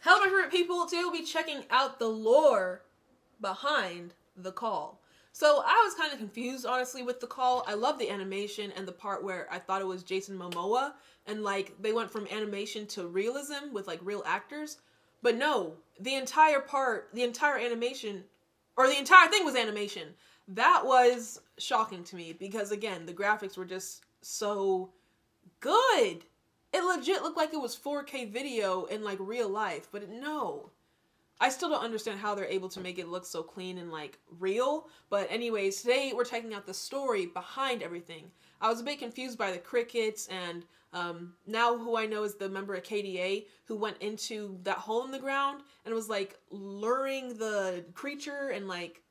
Hello, my favorite people. Today we'll be checking out the lore behind the call. So I was kind of confused, honestly, with the call. I love the animation and the part where I thought it was Jason Momoa, and like they went from animation to realism with like real actors. But no, the entire animation, or the entire thing was animation. That was shocking to me because, again, the graphics were just so good. It legit looked like it was 4K video in like real life, but no. I still don't understand how they're able to make it look so clean and like real. But anyways, today we're checking out the story behind everything. I was a bit confused by the crickets, and now who I know is the member of KDA who went into that hole in the ground and was like luring the creature and like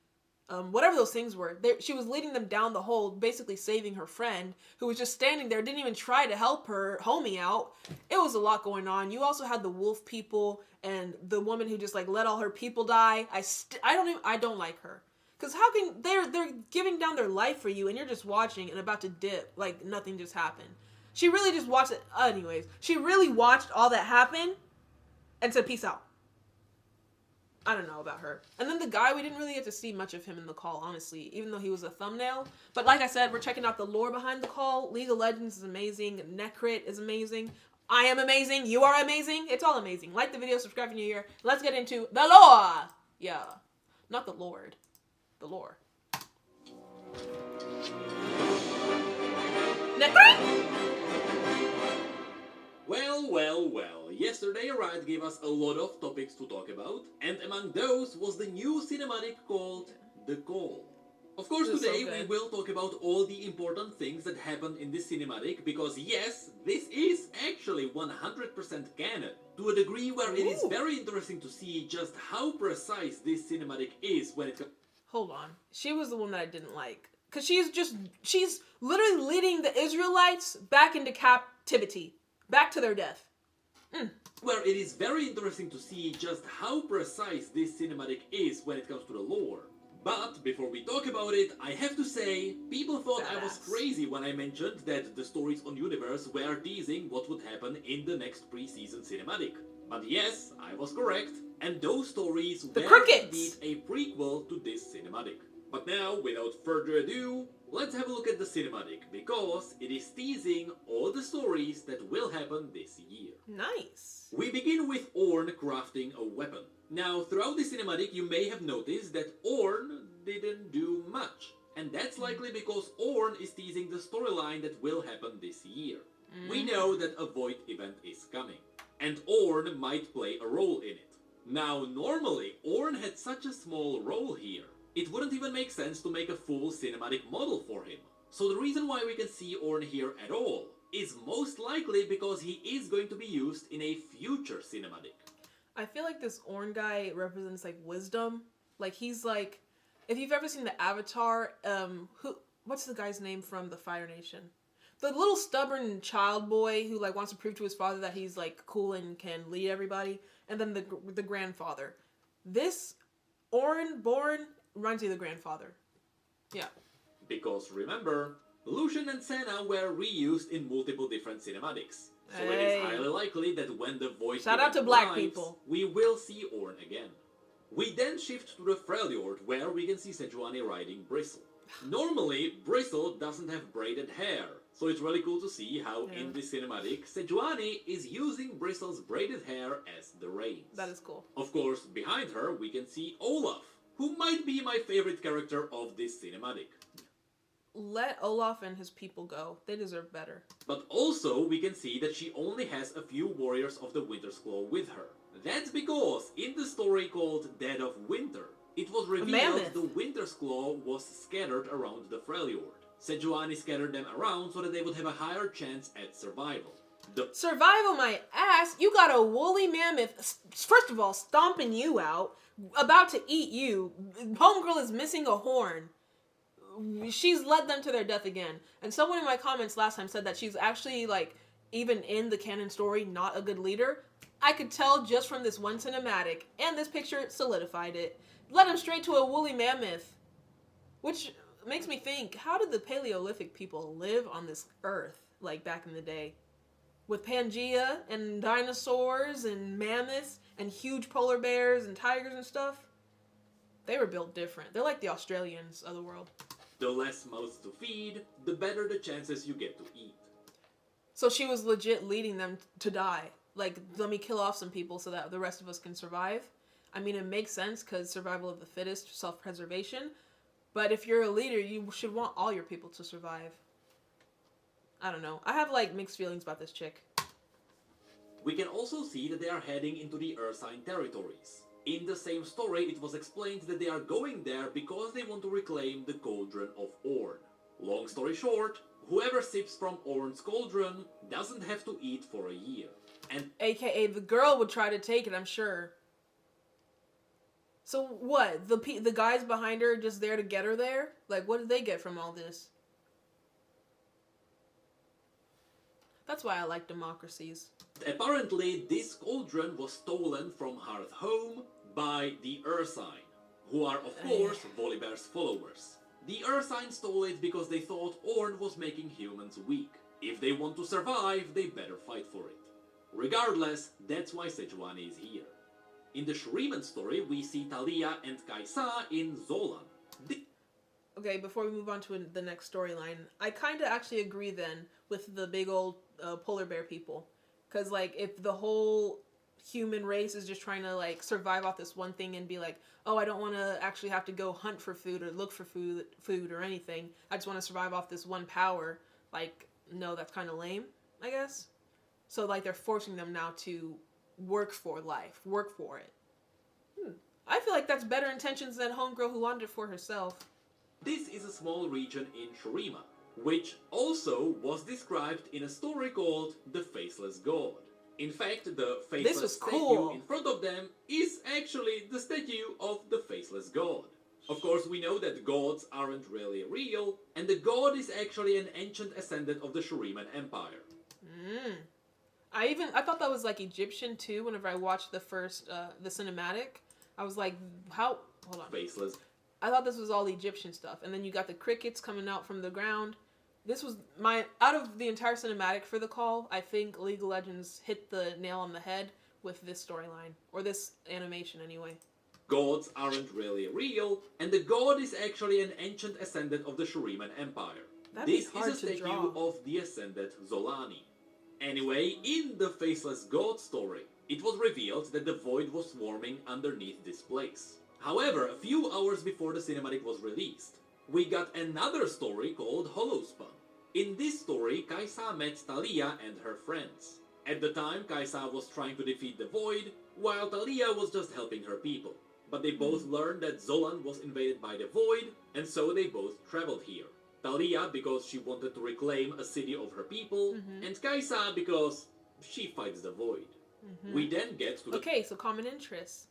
whatever those things were. She was leading them down the hole, basically saving her friend, who was just standing there, didn't even try to help her homie out. It was a lot going on. You also had the wolf people and the woman who just like let all her people die. I don't like her. Because how can they're giving down their life for you and you're just watching and about to dip like nothing just happened. She really just watched it. Anyways, she really watched all that happen and said peace out. I don't know about her. And then the guy, we didn't really get to see much of him in the call, honestly, even though he was a thumbnail. But like I said, we're checking out the lore behind the call. League of Legends is amazing. Necrit is amazing. I am amazing. You are amazing. It's all amazing. Like the video, subscribe if you're new here. Let's get into the lore. Yeah. Not the Lord. The lore. Necrit? Well. Yesterday Riot gave us a lot of topics to talk about, and among those was the new cinematic called The Call. Of course, today we will talk about all the important things that happened in this cinematic, because yes, this is actually 100% canon, to a degree where it is very interesting to see just how precise this cinematic is when it comes... Hold on. She was the one that I didn't like. Because she's literally leading the Israelites back into captivity. Back to their death. Where it is very interesting to see just how precise this cinematic is when it comes to the lore. But before we talk about it, I have to say, people thought I was crazy when I mentioned that the Stories on Universe were teasing what would happen in the next pre-season cinematic. But yes, I was correct, and those stories were indeed a prequel to this cinematic. But now, without further ado, let's have a look at the cinematic, because it is teasing all the stories that will happen this year. Nice. We begin with Ornn crafting a weapon. Now, throughout the cinematic, you may have noticed that Ornn didn't do much. And that's likely because Ornn is teasing the storyline that will happen this year. We know that a Void event is coming, and Ornn might play a role in it. Now, normally, Ornn had such a small role here. It wouldn't even make sense to make a full cinematic model for him. So the reason why we can see Ornn here at all is most likely because he is going to be used in a future cinematic. I feel like this Ornn guy represents like wisdom. Like he's like, if you've ever seen the Avatar, what's the guy's name from the Fire Nation? The little stubborn child boy who like wants to prove to his father that he's like cool and can lead everybody. And then the grandfather. This Ornn reminds me of the grandfather. Yeah. Because remember, Lucian and Senna were reused in multiple different cinematics. So it is highly likely that when the Void Shout out to black people. We will see Ornn again. We then shift to the Freljord, where we can see Sejuani riding Bristle. Normally, Bristle doesn't have braided hair, so it's really cool to see how in this cinematic, Sejuani is using Bristle's braided hair as the reins. That is cool. Of course, behind her we can see Olaf, who might be my favorite character of this cinematic. Let Olaf and his people go. They deserve better. But also, we can see that she only has a few warriors of the Winter's Claw with her. That's because, in the story called Dead of Winter, it was revealed the Winter's Claw was scattered around the Freljord. Sejuani scattered them around so that they would have a higher chance at survival. Survival my ass? You got a woolly mammoth, first of all, stomping you out, about to eat you. Homegirl is missing a horn. She's led them to their death again. And someone in my comments last time said that she's actually, like, even in the canon story, not a good leader. I could tell just from this one cinematic, and this picture solidified it. Led him straight to a woolly mammoth. Which makes me think, how did the Paleolithic people live on this earth, like, back in the day? with Pangea and dinosaurs and mammoths and huge polar bears and tigers and stuff. They were built different. They're like the Australians of the world. The less mouths to feed, the better the chances you get to eat. So she was legit leading them to die. Like, let me kill off some people so that the rest of us can survive. I mean, it makes sense because survival of the fittest, self-preservation. But if you're a leader, you should want all your people to survive. I don't know. I have, like, mixed feelings about this chick. We can also see that they are heading into the Ursine territories. In the same story, it was explained that they are going there because they want to reclaim the cauldron of Ornn. Long story short, whoever sips from Ornn's cauldron doesn't have to eat for a year. And AKA the girl would try to take it, I'm sure. So what? The guys behind her just there to get her there? Like, what did they get from all this? That's why I like democracies. apparently this cauldron was stolen from Hearth Home by the Ursine, who are of course Volibear's followers. The Ursine stole it because they thought Ornn was making humans weak. If they want to survive, they better fight for it. Regardless, that's why Sejuani is here. In the Shuriman story, we see Talia and Kaisa in Zolan. Okay, before we move on to the next storyline, I kind of actually agree then with the big old polar bear people. Because, like, if the whole human race is just trying to, like, survive off this one thing and be like, oh, I don't want to actually have to go hunt for food or look for food or anything. I just want to survive off this one power. Like, no, that's kind of lame, I guess. So, like, they're forcing them now to work for life. Work for it. I feel like that's better intentions than homegirl who wanted it for herself. This is a small region in Shurima, which also was described in a story called The Faceless God. In fact, the faceless statue in front of them is actually the statue of the Faceless God. Of course, we know that gods aren't really real, and the god is actually an ancient ascendant of the Shuriman Empire. I thought that was like Egyptian too. Whenever I watched the first the cinematic, I was like, how? Hold on. Faceless. I thought this was all Egyptian stuff, and then you got the crickets coming out from the ground. This was out of the entire cinematic for the call, I think League of Legends hit the nail on the head with this storyline, or this animation anyway. Gods aren't really real, and the god is actually an ancient ascendant of the Shuriman Empire. This is a statue of the ascendant Zolani. Anyway, in the Faceless God story, it was revealed that the void was swarming underneath this place. However, a few hours before the cinematic was released, we got another story called Hollowspun. In this story, Kaisa met Talia and her friends. At the time, Kaisa was trying to defeat the void, while Talia was just helping her people. But they both learned that Zolan was invaded by the void, and so they both traveled here. Talia because she wanted to reclaim a city of her people, and Kaisa because she fights the void. We then get to the... Okay, so common interests.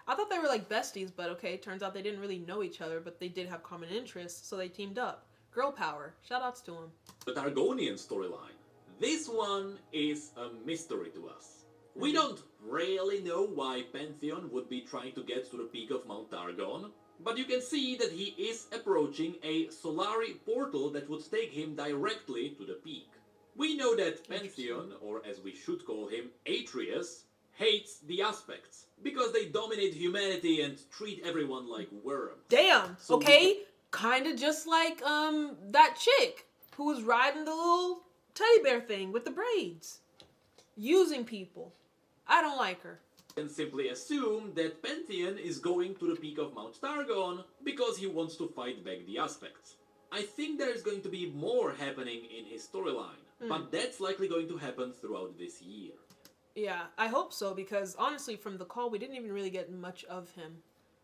I thought they were like besties, but okay, turns out they didn't really know each other, but they did have common interests, so they teamed up. Girl power. Shoutouts to them. The Targonian storyline. This one is a mystery to us. We don't really know why Pantheon would be trying to get to the peak of Mount Targon, but you can see that he is approaching a Solari portal that would take him directly to the peak. We know that Pantheon, or as we should call him, Atreus, hates the aspects, because they dominate humanity and treat everyone like worms. Damn, so okay, kinda just like, that chick who was riding the little teddy bear thing with the braids. Using people. I don't like her. And simply assume that Pantheon is going to the peak of Mount Targon because he wants to fight back the aspects. I think there is going to be more happening in his storyline, but that's likely going to happen throughout this year. Yeah, I hope so, because honestly, from the call, we didn't even really get much of him.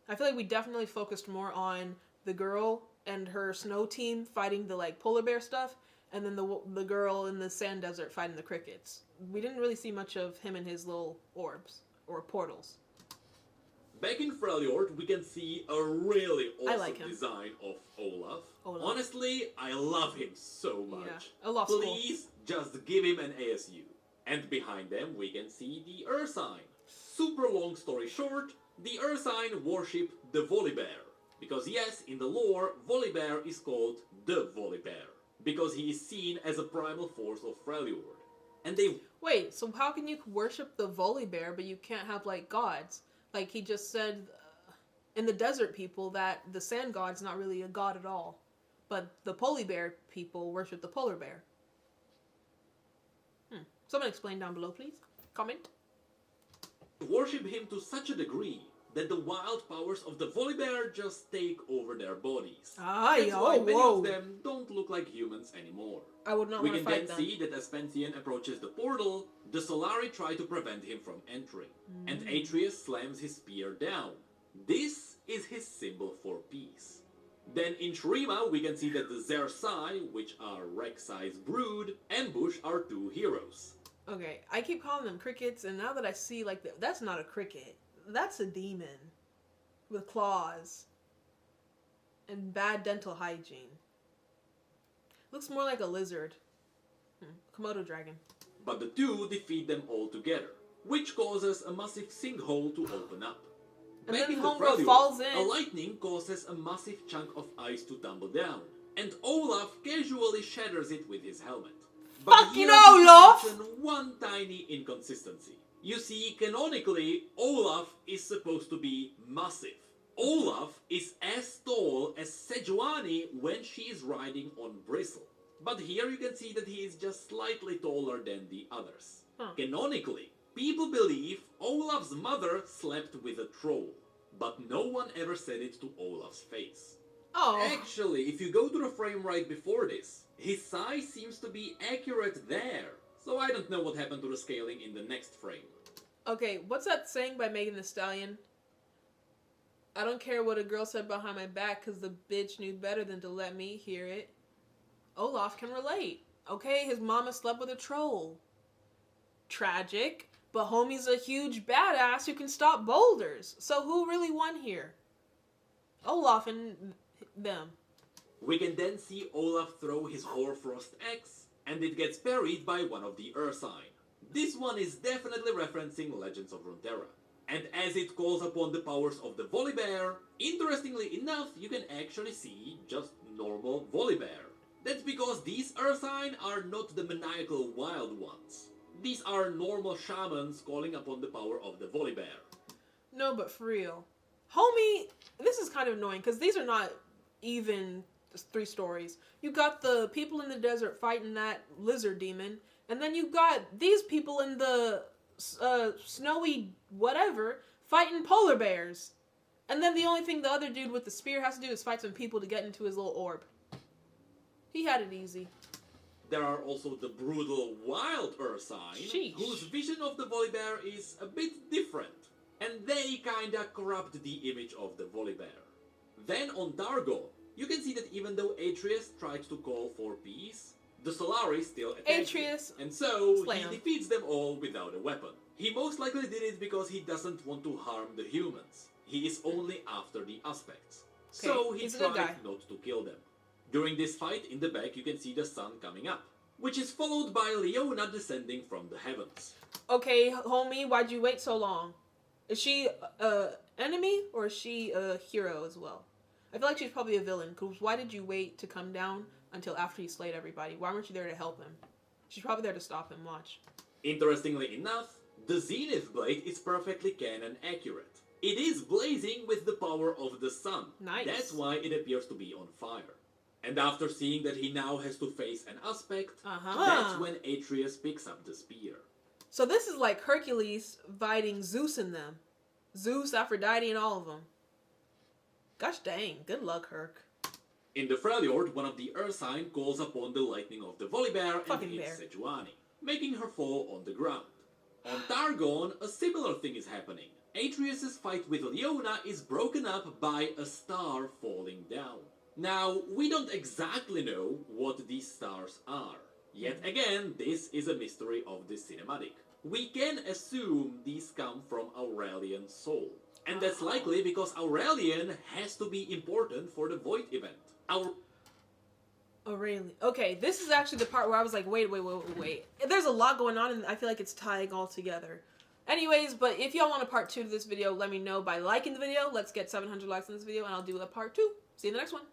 I feel like we definitely focused more on the girl and her snow team fighting the, like, polar bear stuff, and then the girl in the sand desert fighting the crickets. We didn't really see much of him and his little orbs, or portals. Back in Freljord, we can see a really awesome design of Olaf. Honestly, I love him so much. Yeah, Olaf's Please, just give him an ASU. And behind them, we can see the Ursine. Super long story short, the Ursine worship the Volibear. Because yes, in the lore, Volibear is called the Volibear. Because he is seen as a primal force of Freljord. And they... Wait, so how can you worship the Volibear, but you can't have, like, gods? Like, he just said in the desert people that the sand god's not really a god at all. But the polar bear people worship the polar bear. Someone explain down below, please. Comment. worship him to such a degree that the wild powers of the Volibear just take over their bodies. That's why many of them don't look like humans anymore. I would not want to fight them. We can then see that as Pantheon approaches the portal, the Solari try to prevent him from entering, and Atreus slams his spear down. This is his symbol for peace. Then in Shurima, we can see that the Zersai, which are Rek'Sai's brood, ambush our two heroes. Okay, I keep calling them crickets, and now that I see, like, that's not a cricket. That's a demon with claws and bad dental hygiene. Looks more like a lizard. Komodo dragon. But the two defeat them all together, which causes a massive sinkhole to open up. And Back then in the Freljord Freljord, falls in. a lightning causes a massive chunk of ice to tumble down, and Olaf casually shatters it with his helmet. But Fucking here we Olaf! mention one tiny inconsistency. You see, canonically, Olaf is supposed to be massive. Olaf is as tall as Sejuani when she is riding on Bristle. But here you can see that he is just slightly taller than the others. Canonically, people believe Olaf's mother slept with a troll, but no one ever said it to Olaf's face. Oh. Actually, if you go to the frame right before this, his size seems to be accurate there. So I don't know what happened to the scaling in the next frame. Okay, what's that saying by Megan Thee Stallion? I don't care what a girl said behind my back because the bitch knew better than to let me hear it. Olaf can relate. Okay, his mama slept with a troll. Tragic, but homie's a huge badass who can stop boulders. So who really won here? Olaf and them. We can then see Olaf throw his Hoarfrost axe, and it gets parried by one of the Ursine. This one is definitely referencing Legends of Runeterra. And as it calls upon the powers of the Volibear, interestingly enough, you can actually see just normal Volibear. That's because these Ursine are not the maniacal wild ones. These are normal shamans calling upon the power of the Volibear. No, but for real. Homie, this is kind of annoying because these are not even 3 stories. You got the people in the desert fighting that lizard demon, and then you got these people in the snowy whatever fighting polar bears. And then the only thing the other dude with the spear has to do is fight some people to get into his little orb. He had it easy. There are also the brutal wild Ursine, whose vision of the Volibear is a bit different. And they kinda corrupt the image of the Volibear. Then on Targon, you can see that even though Atreus tried to call for peace, the Solari still attacked him. And so he defeats them all without a weapon. He most likely did it because he doesn't want to harm the humans. He is only after the aspects. Okay, so he tried not to kill them. During this fight, in the back, you can see the sun coming up, which is followed by Leona descending from the heavens. Okay, homie, why'd you wait so long? Is she a enemy or is she a hero as well? I feel like she's probably a villain, because why did you wait to come down until after he slayed everybody? Why weren't you there to help him? She's probably there to stop him, watch. Interestingly enough, the Zenith Blade is perfectly canon accurate. It is blazing with the power of the sun. Nice. That's why it appears to be on fire. And after seeing that he now has to face an aspect, that's when Atreus picks up the spear. So this is like Hercules fighting Zeus in them. Zeus, Aphrodite, and all of them. Gosh dang, good luck, Herc. In the Freljord, one of the Ursine calls upon the lightning of the Volibear and hits Sejuani, making her fall on the ground. On Targon, a similar thing is happening. Atreus' fight with Leona is broken up by a star falling down. Now, we don't exactly know what these stars are. Yet again, this is a mystery of the cinematic. We can assume these come from Aurelian's soul. And that's likely because Aurelian has to be important for the Void event. Aurelian. Okay, this is actually the part where I was like, wait. There's a lot going on and I feel like it's tying all together. Anyways, but if y'all want a part 2 to this video, let me know by liking the video. Let's get 700 likes on this video and I'll do a part 2. See you in the next one.